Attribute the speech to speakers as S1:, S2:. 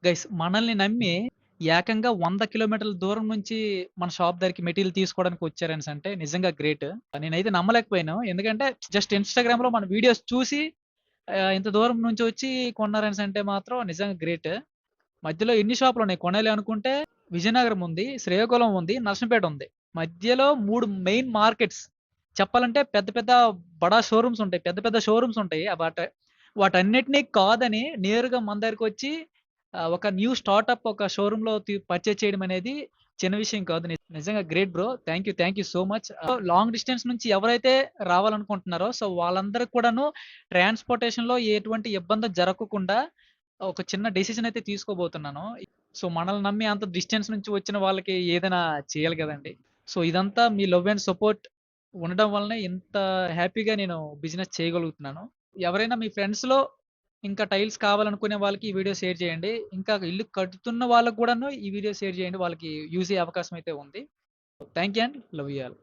S1: Guys మనల్ని నమ్మి ఏకంగా 100 కిలోమీటర్ల దూరం నుంచి మన షాప్ దగ్గరికి మెటీరియల్ తీసుకోవడానికి వచ్చారనేసంటే నిజంగా గ్రేట్. నేనైతే నమ్మలేకపోయాను. ఎందుకంటే జస్ట్ ఇన్‌స్టాగ్రామ్‌లో మన వీడియోస్ చూసి ఇంత దూరం నుంచి వచ్చి కొన్నారనేసంటే మాత్రం నిజంగా గ్రేట్. మధ్యలో ఎన్ని షాపులున్నాయి కొనాలి అనుకుంటే విజయనగరం ఉంది, శ్రీకాకుళం ఉంది, నర్సంపేట ఉంది. మధ్యలో 3 మెయిన్ మార్కెట్స్. చెప్పాలంటే పెద్ద పెద్ద బడా షోరూమ్స్ ఉంటాయి. పెద్ద పెద్ద షోరూమ్స్ ఉంటాయి. వాటన్నిటిని కాదని నేరుగా మన దగ్గరకొచ్చి ఒక న్యూ స్టార్టప్ ఒక షోరూమ్‌లో పర్చేజ్ చేయడం అనేది చిన్న విషయం కాదు. నిజంగా great bro. Thank you so much. Long distance నుంచి ఎవరైతే రావాలనుకుంటున్నారో సో వాళ్ళందరికి కూడాను ట్రాన్స్‌పోర్టేషన్‌లో ఎటువంటి ఇబ్బంది జరగకుండా ఒక చిన్న డెసిషన్ అయితే తీసుకోబోతున్నాను. సో మనల్ని నమ్మి అంత డిస్టెన్స్ నుంచి వచ్చిన వాళ్ళకి ఏదైనా చేయాలి గదండీ! సో ఇదంతా మీ లవ్ అండ్ సపోర్ట్ ఉండడం వల్లనే ఇంత హ్యాపీగా నేను బిజినెస్ చేయగలుగుతున్నాను. ఎవరైనా మీ ఫ్రెండ్స్‌లో ఇంకా టైల్స్ కావాలనుకునే వాళ్ళకి ఈ వీడియో షేర్ చేయండి. ఇంకా ఇల్లు కట్టుతున్న వాళ్ళకి కూడాను ఈ వీడియో షేర్ చేయండి. వాళ్ళకి యూజ్ అయ్యే అవకాశం అయితే ఉంది. Thank you and love you all.